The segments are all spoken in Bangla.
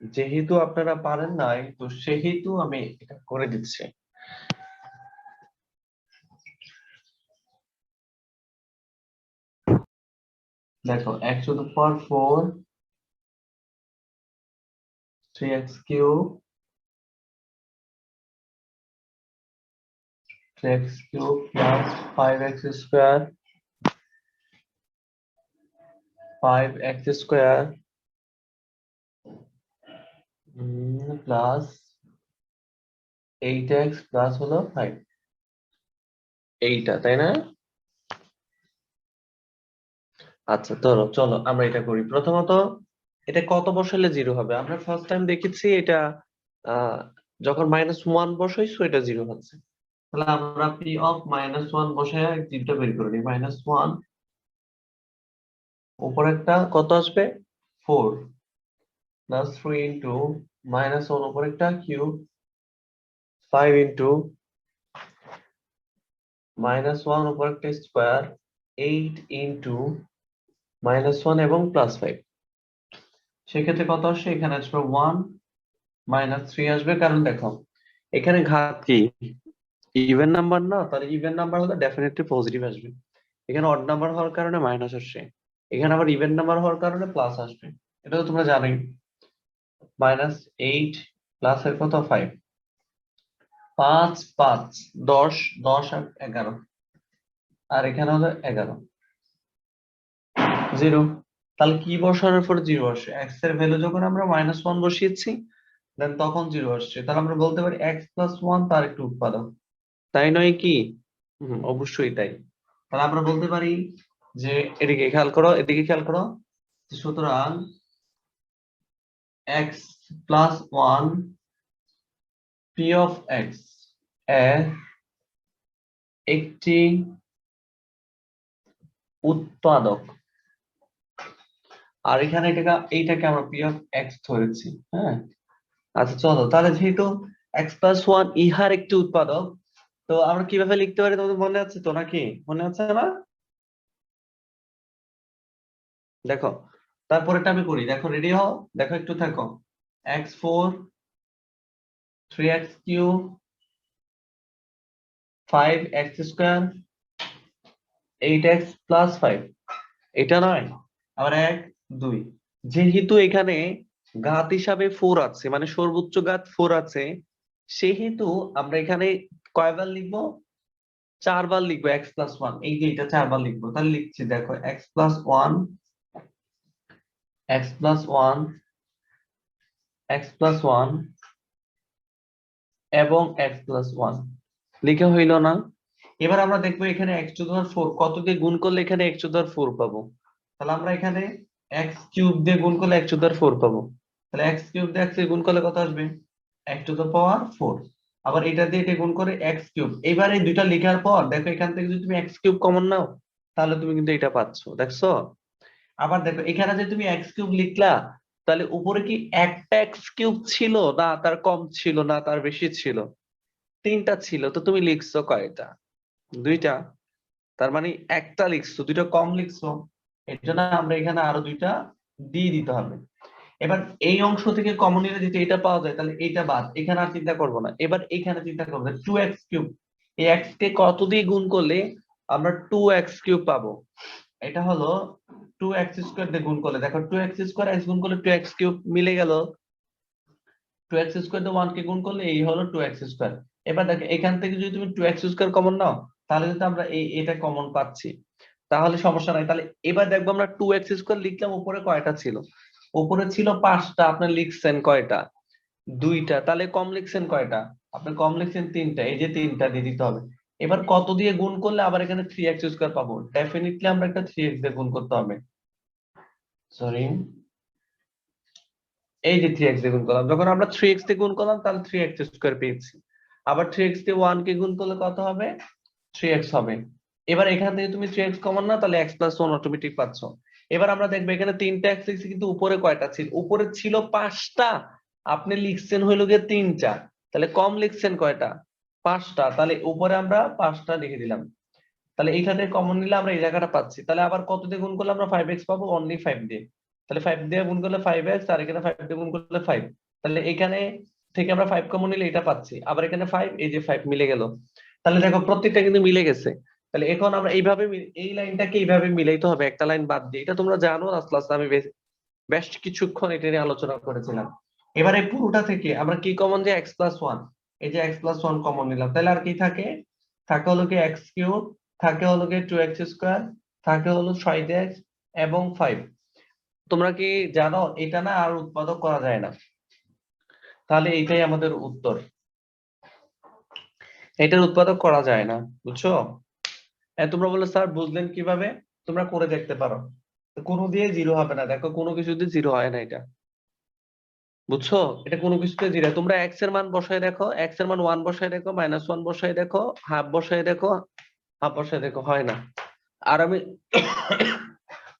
যেহেতু আপনারা পারেন নাই, তো সেহেতু আমি এটা করে দিচ্ছি। দেখো, x to the power 4 3x cube 3x cube plus 5x square 5x square plus 8x plus হলো 5, এইটা তাই না? আচ্ছা, চলো চলো আমরা এটা করি। প্রথমত এটা কত বসালে জিরো হবে? আমরা ফার্স্ট টাইম দেখেছি এটা আহ যখন -1 বসাইছো এটা জিরো হচ্ছে। তাহলে আমরা পি অফ -1 বসায় জিরোটা বের করে নিই। -1 উপর একটা কত আসবে 4 প্লাস 3 ইন্টু -1 উপর একটা কিউব 5 ইন্টু -1 উপর একটা স্কোয়ার 8 ইন্টু -1 এবং +5। সেক্ষেত্রে কত আসবে? এখানে আসবে 1 -3 আসবে, কারণ দেখো এখানে ঘাত কি ইভেন নাম্বার না, তাহলে ইভেন নাম্বার হলে ডেফিনেটলি পজিটিভ আসবে। এখানে অড নাম্বার হওয়ার কারণে মাইনাস আসছে, এখানে আবার ইভেন নাম্বার হওয়ার কারণে প্লাস আসবে। এটা তো তোমরা জানোই। -8 প্লাস এর কত 5 5 5 10 10 আর 11, আর এখানে হলো 11 0। তাহলে কি বসানোর পর জিরো আসে? x এর ভ্যালু যখন আমরা -1 বসিয়েছি দেন তখন জিরো আসছে। তাহলে আমরা বলতে পারি x প্লাস 1 তার একটু উৎপাদক, তাই নয় কি? অবশ্যই তাই। তাহলে আমরা বলতে পারি যে এদিকে খেয়াল করো, এদিকে খেয়াল করো, সুতরাং x plus 1 p of x এর একটি উৎপাদক। আর এখানে এইটাকে আমরা p অফ x ধরেছি। হ্যাঁ, আচ্ছা চলো, তাহলে যেহেতু x প্লাস 1 ইহার একটি উৎপাদক, তো আমরা কিভাবে লিখতে পারি? তোমাদের মনে আছে তো নাকি? মনে আছে না? দেখো, তারপরেটা আমি করি। দেখো, রেডি হও, দেখো একটু থাকো। x4 3x cube 5x square 8x plus 5, এটা নয়? আবার 1 2, যেহেতু এখানে ঘাত হিসাবে 4 আছে, মানে সর্বোচ্চ ঘাত 4 আছে, সেহেতু আমরা এখানে কয়বার লিখবো? 4 বার লিখবো x প্লাস 1। এই যে এটা 4 বার লিখবো, তাহলে লিখছি। দেখো, x plus 1 x plus 1 x plus 1 এবং x প্লাস 1 লিখা হইল না? এবার আমরা দেখবো এখানে x টু the 4 কত দিয়ে গুণ করলে এখানে x টু the 4 পাবো। তাহলে আমরা এখানে x কিউব দিয়ে গুণ করলে x টু the 4 পাবো। তাহলে x কিউব দিয়ে x দিয়ে গুণ করলে কত আসবে? x to the power 4। আবার এটা দিয়ে এটা গুণ করে x কিউব। এবার এই দুইটা লেখার পর দেখো, এখান থেকে যদি তুমি x কিউব কমন নাও তাহলে তুমি কিন্তু এটা পাচ্ছো, দেখছো? আবার দেখো, এখানে যে তুমি x কিউব লিখলা, তাহলে উপরে কি একটা x কিউব ছিল না তার কম ছিল না তার বেশি ছিল? 3টা ছিল। তো তুমি লিখছো কয়টা? 2টা। তার মানে একটা লিখছো, 2টা কম লিখছো। এর জন্য আমরা এখানে আরো 2টা দিয়ে দিতে হবে। এবার এই অংশ থেকে কমন নিলে যদি এটা পাওয়া যায় তাহলে এটা বাদ, এখানে আর চিন্তা করব না। এবার এখানে চিন্তা করবো 2x কিউব, এই x কে কত দিয়ে গুণ করলে আমরা 2x কিউব পাবো? এটা হলো 2x স্কয়ার দিয়ে গুণ করলে, দেখো 2x স্কয়ার x গুণ করলে 2x কিউব মিলে গেল। 2x স্কয়ার দিয়ে 1 কে গুণ করলে এই হলো 2x স্কয়ার। এবার দেখো, এখান থেকে যদি তুমি 2x স্কয়ার কমন নাও তাহলে কিন্তু আমরা এটা কমন পাচ্ছি, তাহলে সমস্যা নাই। তাহলে এবার দেখবো আমরা 2x স্কয়ার লিখলাম, উপরে কয়টা ছিল? উপরে ছিল 5টা, আপনি লিখছেন কয়টা? 2টা। তাহলে কম লিখছেন কয়টা? আপনি কম লিখছেন 3টা, এই যে 3টা দিয়ে দিতে হবে। এবার কত দিয়ে গুণ করলে আবার এখানে 3x স্কয়ার পাবো? ডেফিনেটলি আমরা একটা 3x দিয়ে গুণ করতে হবে। সরি, এই যে 3x দিয়ে গুণ করলাম, যখন আমরা 3x দিয়ে গুণ করলাম তাহলে 3x স্কয়ার পেয়েছি। আবার 3x দিয়ে 1 কে গুণ করলে কত হবে? 3x হবে। এবার এখান থেকে তুমি 3x কমন না, তাহলে x প্লাস 1 অটোমেটিক পাচ্ছ। এবার আমরা দেখবো এখানে 3টা x লিখছি, কিন্তু উপরে কয়টা ছিল? উপরে ছিল 5টা, আপনি লিখছেন হইলো গিয়ে 3টা, তাহলে কম লিখছেন কয়টা? 5টা। তাহলে উপরে আমরা 5টা লিখে দিলাম। তাহলে এইখানে কমন নিলে আমরা এই জায়গাটা পাচ্ছি। তাহলে আবার কত দিয়ে গুণ করলে আমরা 5x পাবো? অনলি 5 দিয়ে। তাহলে 5 দিয়ে গুণ করলে 5x, আর এখানে 5 দিয়ে গুণ করলে 5। তাহলে এখানে থেকে আমরা 5 কমন নিলে এটা পাচ্ছি, আবার এখানে 5, এই যে 5 মিলে গেল। তাহলে দেখো প্রত্যেকটা কিন্তু মিলে গেছে। তাহলে এখন আমরা এইভাবে এই লাইনটাকে এইভাবে মিলাইতে হবে, একটা লাইন বাদ দিয়ে। এটা তোমরা জানো, লাস্ট ক্লাসে আমি বেশ কিছুক্ষণ এটা নিয়ে আলোচনা করেছিলাম। এবারে পুরোটা থেকে আমরা কি কমন, যে x+1, এই যে x+1 কমন নিলাম, তাহলে আর কি থাকে? থাকে হলো কি x3, থাকে হলো কি 2x², থাকে হলো 6x এবং 5। তোমরা কি জানো এটা না আর উৎপাদক করা যায় না? তাহলে এইটাই আমাদের উত্তর, এটার উৎপাদক করা যায় না, বুঝছো? তোমরা বলো স্যার বুঝলেন কিভাবে? তোমরা করে দেখতে পারো, কোনো দিয়ে জিরো হবে না, দেখো কোনো কিছু দিয়ে জিরো হয় না এটা, বুঝছো? এটা কোনো কিছুতে জিরো। তোমরা এক্স এর মান বসায় দেখো, এক্স এর মান 1 বসায় দেখো, -1 বসায় দেখো, হাফ বসায় দেখো, হাফ বসায় দেখো, হয় না। আর আমি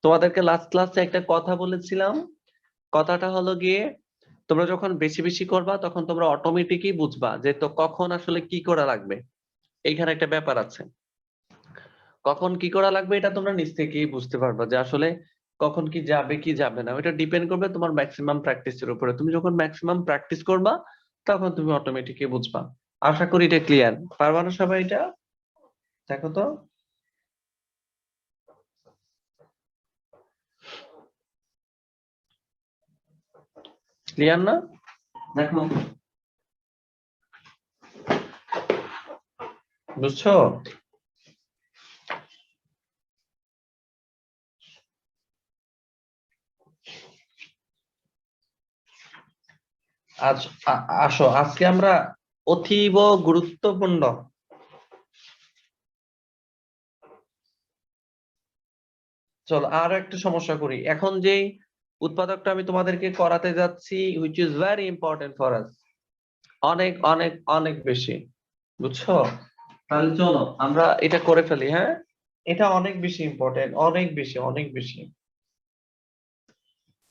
তোমাদেরকে লাস্ট ক্লাসে একটা কথা বলেছিলাম, কথাটা হলো গিয়ে তোমরা যখন বেশি বেশি করবা তখন তোমরা অটোমেটিকই বুঝবা যে তো কখন আসলে কি করা লাগবে। এইখানে একটা ব্যাপার আছে, কখন কি করা লাগবে এটা তোমরা নিজ থেকেই বুঝতে পারবা যে আসলে কখন কি যাবে কি যাবে না। ওটা ডিপেন্ড করবে তোমার ম্যাক্সিমাম প্র্যাকটিসের উপরে। তুমি যখন ম্যাক্সিমাম প্র্যাকটিস করবা তখন তুমি অটোমেটিকই বুঝবা। আশা করি এটা ক্লিয়ার। পারবা না সবাই এটা? দেখো তো, ক্লিয়ার না? দেখো, বুঝছো? আজ আসো আজকে আমরা অতীব গুরুত্বপূর্ণ, চলো আর একটা সমস্যা করি। এখন যেই উৎপাদকটা আমি তোমাদেরকে করাতে যাচ্ছি, which is very important for us, অনেক অনেক অনেক বেশি, বুঝছো? তাহলে চলো আমরা এটা করে ফেলি, হ্যাঁ? এটা অনেক বেশি ইম্পর্টেন্ট, অনেক বেশি, অনেক বেশি।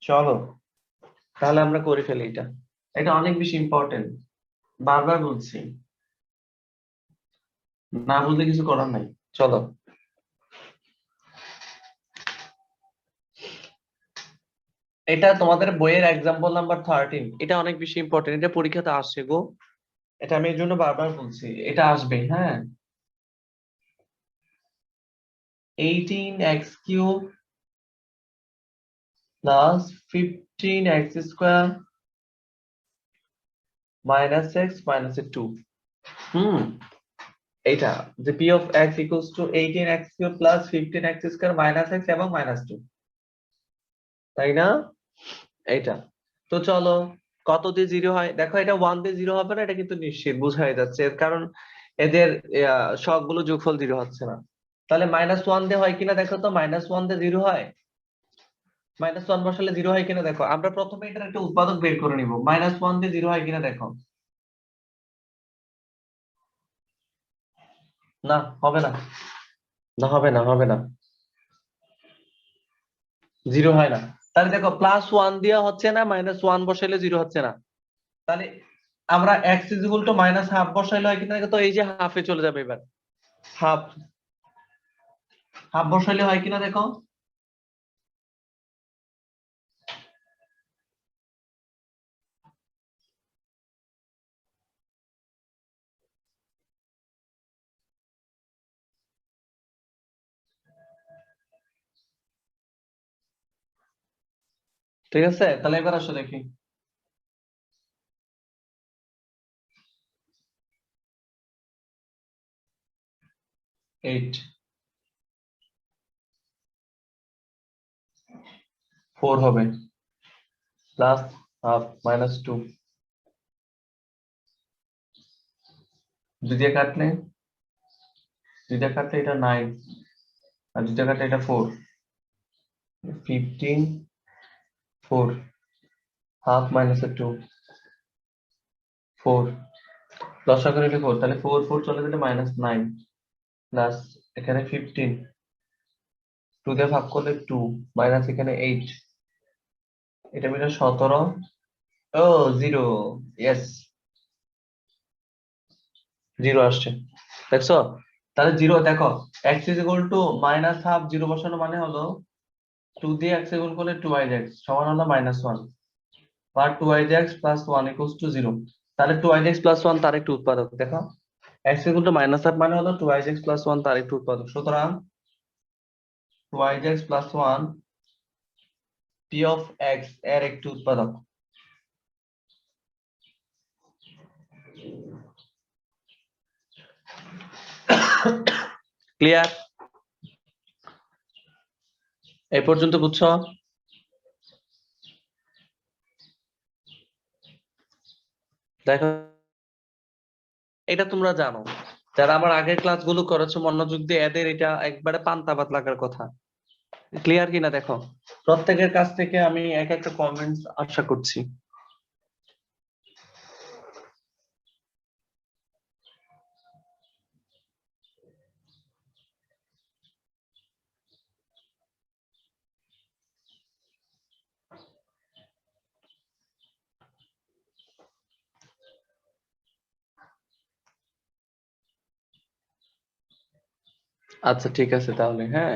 চলো তাহলে আমরা করে ফেলি এটা, এটা অনেক বেশি ইম্পর্টেন্ট, বারবার বলছি, না বলতে কিছু করার নাই। চলো, এটা তোমাদের বইয়ের এক্সাম্পল নাম্বার 13, এটা অনেক বেশি ইম্পর্টেন্ট, এটা পরীক্ষাতে আসছে গো। এটা আমি এর জন্য বারবার বলছি, এটা আসবে, হ্যাঁ। 18x³ plus 15x² minus x minus 2। এইটা যে p of x equals to 18x³ plus 15x² minus x এবং মাইনাস 2, তাই না? এইটা তো চলো, কত দিয়ে জিরো হয় দেখো। এটা 1 দিয়ে জিরো হবে না, এটা কিন্তু নিশ্চিত বোঝাই যাচ্ছে, এর কারণ এদের সবগুলো যোগফল জিরো হচ্ছে না। তাহলে -1 দিয়ে হয় কিনা দেখো তো, -1 দিয়ে জিরো হয়, -1 বসালে জিরো হয় কিনা দেখো। আমরা প্রথমে এটার একটা উৎপাদক বের করে নিব, -1 দিয়ে জিরো হয় কিনা দেখো। না হবে না, না হবে না, হবে না, জিরো হয় না। তাহলে দেখো +1 দিয়ে হচ্ছে না, -1 বসাইলে জিরো হচ্ছে না। তাহলে আমরা x = -হাফ বসাইলে হয় কিনা দেখো তো, এই যে হাফে চলে যাবে এবার, হাফ, হাফ বসাইলে হয় কিনা দেখো। ঠিক আছে, তাহলে এবার আসো দেখি। 8 4 হবে, প্লাস হাফ মাইনাস 2, 2 দিয়ে কাটলে, 2 দিয়ে কাটলে এটা 9, আর 2 দিয়ে কাটলে এটা 4, 15 4, হাফ মাইনাস 2 4, লসাগু নিলে 4, তাহলে 4 4 চলে গেলে -9, প্লাস এখানে 15, 2 দিয়ে ভাগ করলে 2, মাইনাস এখানে 8, এটা মিলে 17, ও 0, ইয়েস, 0 আসছে, দেখছো? তাহলে 0 দেখো, x = -হাফ, 0 বসানো মানে হলো 2 দিয়ে x এ গুণ করলে 2ix সমান হলো -1 বা 2ix plus 1 equals to 0। তাহলে 2ix plus 1 তার একটি উৎপাদক দেখো, x equal to -1 মানে হলো 2ix plus 1 তার একটি উৎপাদক। সুতরাং 2ix plus 1 p of x এর একটি উৎপাদক। ক্লিয়ার? এই পর্যন্ত বুঝছো? দেখো এটা তোমরা জানো, যারা আমার আগের ক্লাসগুলো করেছো মনোযোগ দিয়ে, এদের এটা একবারে পান্তা ভাত লাগার কথা। ক্লিয়ার কিনা দেখো, প্রত্যেকের কাছ থেকে আমি এক একটা কমেন্টস আশা করছি। আচ্ছা ঠিক আছে তাহলে, হ্যাঁ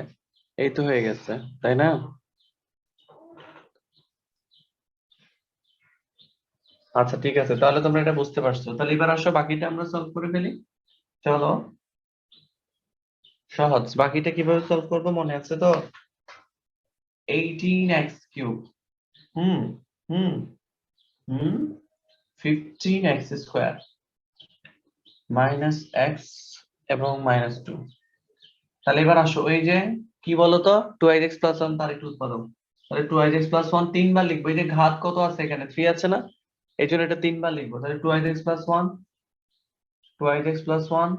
এই তো হয়ে গেছে তাই না? আচ্ছা ঠিক আছে, তাহলে তোমরা এটা বুঝতে পারছো। তাহলে এবার আসো বাকিটা আমরা সলভ করে ফেলি। চলো, সহজ। বাকিটা কিভাবে সলভ করবো মনে আছে তো? 18x কিউব হুম হুম হুম 15x স্কোয়ার মাইনাস এক্স এবং -2। তাহলে এবার আসো, ওই যে কি বলতো 2ix প্লাস 1 তার একটু উৎপাদক। তাহলে 2ix প্লাস 1 তিনবার লিখবো, এই যে ঘাত কত আছে এখানে 3 আছে না, এই জন্য এটা তিনবার লিখবো। তাহলে 2ix plus 1 2ix plus 1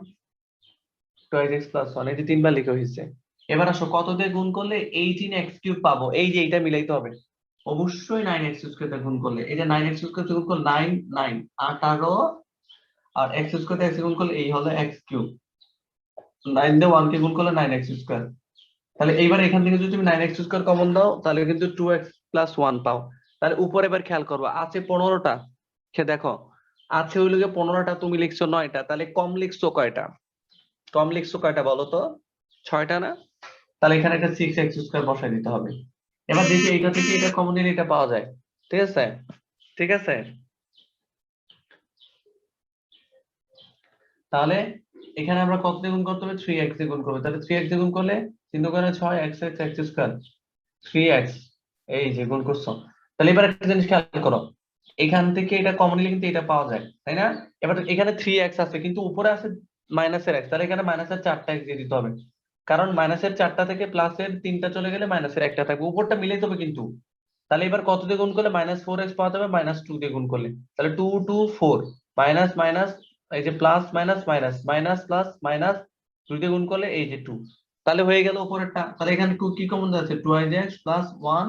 2ix plus 1 এই যে তিনবার লিখে হয়েছে। এবার আসো কত দিয়ে গুণ করলে 18x কিউব পাবো, এই যে এটা মিলাইতে হবে অবশ্যই 9x স্কয়ার দিয়ে গুণ করলে। এই যে 9x স্কয়ার দিয়ে গুণ করলে 9 9 18 আর x স্কয়ার দিয়ে x গুণ করলে এই হলো x কিউব। 9 দিয়ে 1 কে গুণ করলে 9x স্কয়ার। তাহলে এইবার এখান থেকে যদি তুমি 9x স্কয়ার কমন দাও তাহলে কিন্তু 2x প্লাস 1 পাও। তাহলে উপরে এবার খেয়াল করবো, আছে 15টা, সে দেখো আছে হইলো গিয়ে 15টা, তুমি লিখছো 9টা, তাহলে কম লিখছো কয়টা? কম লিখছো কয়টা বলো তো? 6টা না? তাহলে এখানে একটা 6x স্কয়ার বসাই দিতে হবে। এবার দেখি এটা থেকে এটা কমন নিলে এটা পাওয়া যায়। ঠিক আছে? ঠিক আছে, তাহলে এখানে আমরা কত দিয়ে গুণ করতে হবে? 3x দিয়ে গুণ করবে। তাহলে 3x দিয়ে গুণ করলে 3 দোকানে 6 x x x square 3x, এই যে গুণ করছো। তাহলে এবার একটা জিনিস খেয়াল করো, এখান থেকে এটা কমন নিলে কিন্তু এটা পাওয়া যায় তাই না? এবার এখানে 3x আছে কিন্তু উপরে আছে মাইনাসের x, তাহলে এখানে মাইনাসের 4টা x দিয়ে দিতে হবে, কারণ মাইনাসের 4টা থেকে প্লাসের 3টা চলে গেলে মাইনাসের একটা থাকবে, উপরটা মিলেই যাবে কিন্তু। তাহলে এবার কত দিয়ে গুণ করলে -4x পাওয়া যাবে? -2 দিয়ে গুণ করলে। তাহলে 2 2 4 মাইনাস মাইনাস, এই যে plus minus minus minus plus minus 2 দিয়ে গুণ করলে এই যে 2। তাহলে হয়ে গেল উপরেরটা। তাহলে এখানে কি কমন যাচ্ছে? 2x প্লাস 1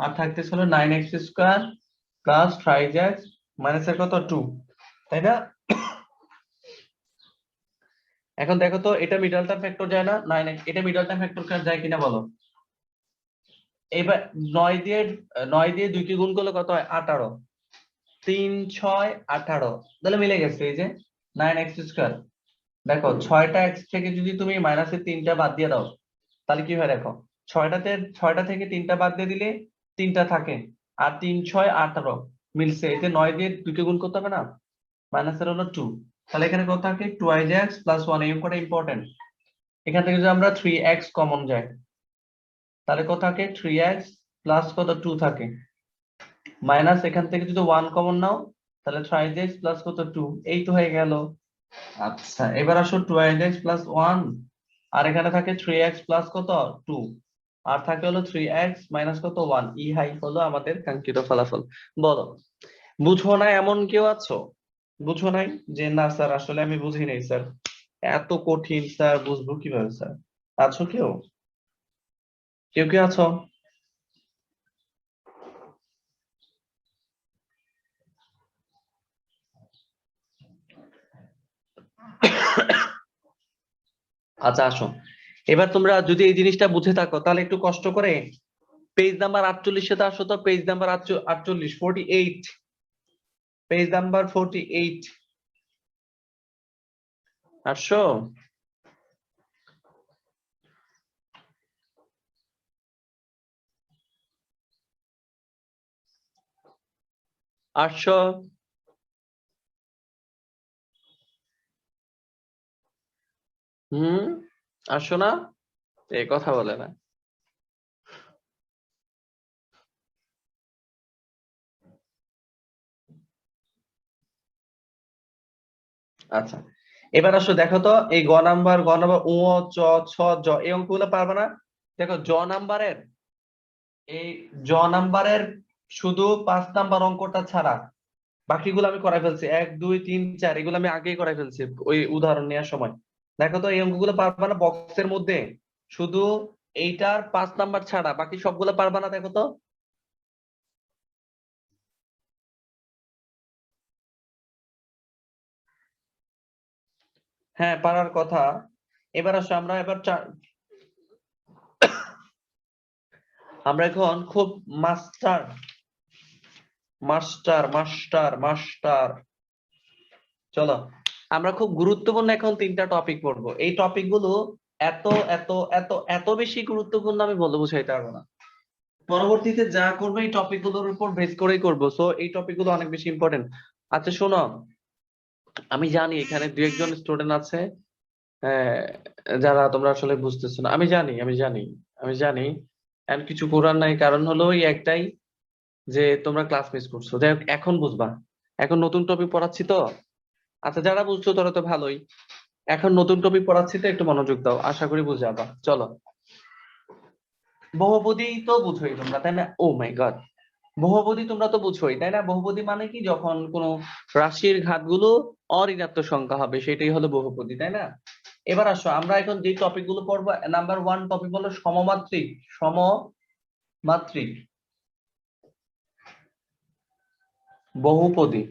আর থাকতেছিল 9x স্কয়ার প্লাস 5x মাইনাসের কত 2, তাই না? এখন দেখো তো এটা মিডল টার্ম ফ্যাক্টর যায় না? 9x এটা মিডল টার্ম ফ্যাক্টর যায় কিনা বলো? এবার 9 দিয়ে 2 কে গুণ করলে কত হয়? 18, 3 6 18, তাহলে মিলে গেছে এই যে 9x স্কয়ার। দেখো 6টা x থেকে যদি তুমি মাইনাসের 3টা বাদ দিয়ে দাও তাহলে কি হয় দেখো, 6টা থেকে 3টা বাদ দিয়ে দিলে 3টা থাকে, আর 3 6 18 মিলছে। এই যে 9 দিয়ে 2 কে গুণ করতে হবে না, মাইনাসের হলো 2। তাহলে এখানে কত থাকে? 2x প্লাস 1, এই অঙ্কটা ইম্পর্টেন্ট। এখান থেকে যদি আমরা 3x কমন যায় তাহলে কত থাকে? 3x প্লাস কত 2 থাকে, মাইনাস এখান থেকে যদি 1 কমন নাও তাহলে 5x প্লাস কত 2, এই তো হয়ে গেল। আচ্ছা এবার আসো 2x প্লাস 1 আর এখানে থাকে 3x প্লাস কত 2 আর থাকে হলো 3x মাইনাস কত 1, ইহাই হলো আমাদের কাঙ্ক্ষিত ফলাফল। বলো বুঝো না এমন কেউ আছো? বুঝো নাই যে না স্যার আসলে আমি বুঝি নাই স্যার, এত কঠিন স্যার বুঝবো কিভাবে স্যার? আছো কেউ? কেউ কি আছো? আচ্ছা আসো, এবার তোমরা যদি এই জিনিসটা বুঝে থাকো তাহলে একটু কষ্ট করে পেজ নাম্বার 48 সাথে আসো তো। পেজ নাম্বার 48 48, পেজ নাম্বার 48 আসো। আসছো? আসছো না? এই কথা বলে না। আচ্ছা, এবার আসো দেখো তো এই গ নাম্বার উ চ ছ জ এই অঙ্কগুলো পারবে না? দেখো এই জ নাম্বারের শুধু 5 নাম্বার অঙ্কটা ছাড়া বাকিগুলো আমি করাই ফেলছি, 1 2 3 4 এগুলো আমি আগেই করাই ফেলছি ওই উদাহরণ নেওয়ার সময়। দেখো তো এই অঙ্কগুলো পারবা না বক্সের মধ্যে? শুধু এইটার 5 নাম্বার ছাড়া বাকি সবগুলো পারবা না? দেখো তো। হ্যাঁ, পারার কথা। এবার আসো আমরা এখন খুব মাস্টার মাস্টার মাস্টার মাস্টার চলো, আমরা খুব গুরুত্বপূর্ণ এখন 3টা টপিক পড়বো। এই টপিক গুলো এত এত এত এত বেশি গুরুত্বপূর্ণ আমি বলে বুঝাইতে পারবো না। পরবর্তীতে যা করবো এই টপিক গুলোর উপর বেস করেই করবো, সো এই টপিক গুলো অনেক বেশি ইম্পর্টেন্ট। আচ্ছা শোনো, আমি জানি এখানে 2-1 জন স্টুডেন্ট আছে যারা তোমরা আসলে বুঝতেছো না, আমি জানি আমি জানি এমন কিছু করার নাই, কারণ হলো ওই একটাই যে তোমরা ক্লাস মিস করছো। যাই হোক, এখন বুঝবা, এখন নতুন টপিক পড়াচ্ছি তো। আচ্ছা, যারা বুঝছো তারা তো ভালোই, এখন নতুন টপিক পড়াচ্ছি তো একটু মনোযোগ দাও, আশা করি বুঝে যাবা। চলো, বহুপদী তো বুঝোই তোমরা তাই না? ও মাই গড, বহুপদী তোমরা তো বুঝোই তাই না? বহুপদী মানে কি, যখন কোনো রাশির ঘাতগুলো অঋণাত্মক সংখ্যা হবে সেটাই হলো বহুপদী, তাই না? এবার আসো আমরা এখন যে টপিক গুলো পড়বো, নাম্বার 1 টপিক হলো সমমাত্রিক। সমমাত্রিক বহুপদী।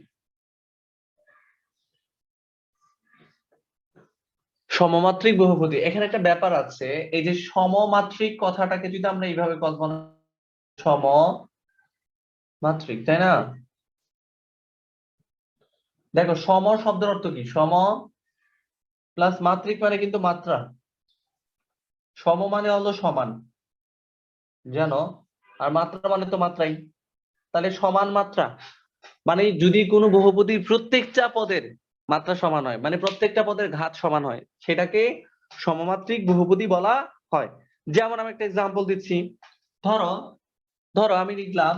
সমমাত্রিক বহুপদী, এখানে একটা ব্যাপার আছে। এই যে সমমাত্রিক কথাটাকে যদি আমরা এইভাবে কল্পনা, সমমাত্রিক তাই না? দেখো, সম শব্দের অর্থ কি? সম প্লাস মাত্রিক মানে কিন্তু মাত্রা। সম মানে হলো সমান, জানো? আর মাত্রা মানে তো মাত্রাই। তাহলে সমান মাত্রা মানে যদি কোনো বহুপদীর প্রত্যেকটা পদের মাত্রা সমান হয়, মানে প্রত্যেকটা পদের ঘাত সমান হয়, সেটাকে সমমাত্রিক বহুপদী বলা হয়। যেমন আমি একটা এক্সাম্পল দিচ্ছি। ধরো ধরো আমি লিখলাম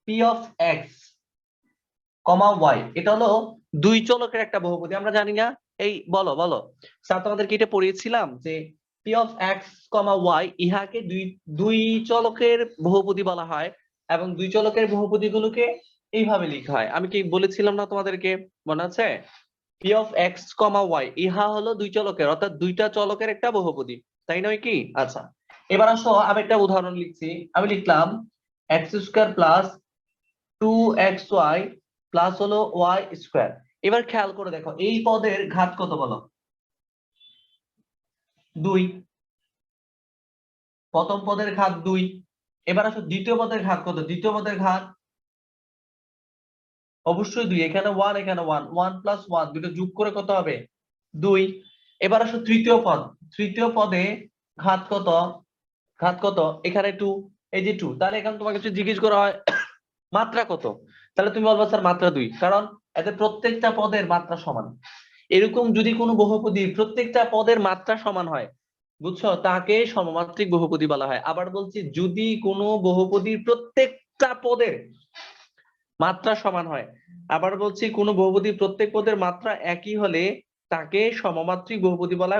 p of x comma y, এটা হলো দুই চলকের একটা বহুপদী। আমরা জানি না? এই বলো বলো, স্যার তোমাদেরকে এটা পড়িয়েছিলাম যে p of x comma y ইহাকে দুই দুই চলকের বহুপদী বলা হয়, এবং দুই চলকের বহুপদী গুলোকে এইভাবে লেখা হয়। আমি কি বলেছিলাম না তোমাদেরকে, মনে আছে? P of x comma y ইহা হলো দুই চলকের, অর্থাৎ দুইটা চলকের একটা বহুপদী, তাই নয় কি? আচ্ছা, এবার আসো আমি একটা উদাহরণ লিখছি। আমি লিখলাম x square plus 2xy plus হলো ওয়াই স্কোয়ার। এবার খেয়াল করে দেখো এই পদের ঘাত কত বলো? 2। প্রথম পদের ঘাত 2। এবার আসো দ্বিতীয় পদের ঘাত কত? দ্বিতীয় পদের ঘাত অবশ্যই 2। এখানে 1 এখানে 1, 1 প্লাস 1 দুটো যোগ করে কত হবে? 2। এবার আসো তৃতীয় পদ। তৃতীয় পদে ঘাত কত? ঘাত কত? এখানে 2, এই যে 2। তাহলে এখানে তোমাকে যদি জিজ্ঞেস করা হয় মাত্রা কত, তাহলে তুমি বলবা স্যার মাত্রা 2, কারণ এতে প্রত্যেকটা পদের মাত্রা সমান। এরকম যদি কোনো বহুপদীর প্রত্যেকটা পদের মাত্রা সমান হয়, বুঝছো, তাকে সমমাত্রিক বহুপদী বলা হয়। আবার বলছি, যদি কোনো বহুপদীর প্রত্যেকটা পদের মাত্রা সমান হয়, আবার বলছি কোনো বহুপদীর প্রত্যেক পদের মাত্রা একই হলে তাকে সমমাত্রিক বহুপদী বলা হয়।